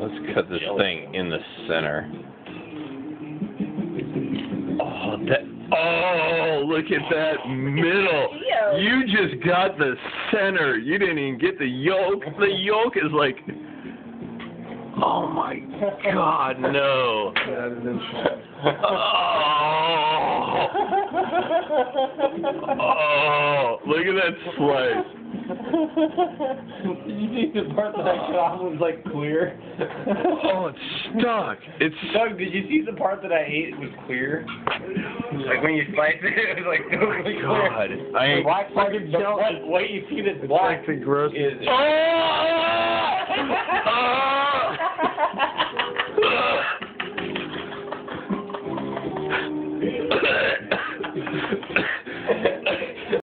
Let's cut this thing in the center. Oh, look at that middle. You just got the center. You didn't even get the yolk. The yolk is like, oh my God, no. Oh, look at that slice. Did you see the part that I cut off was like clear? Oh, it's stuck. It's Doug, did you see the part that I ate was clear? Like when you slice it, it was like totally clear. God. The black part is what you see that's black It's like the gross. is. Oh!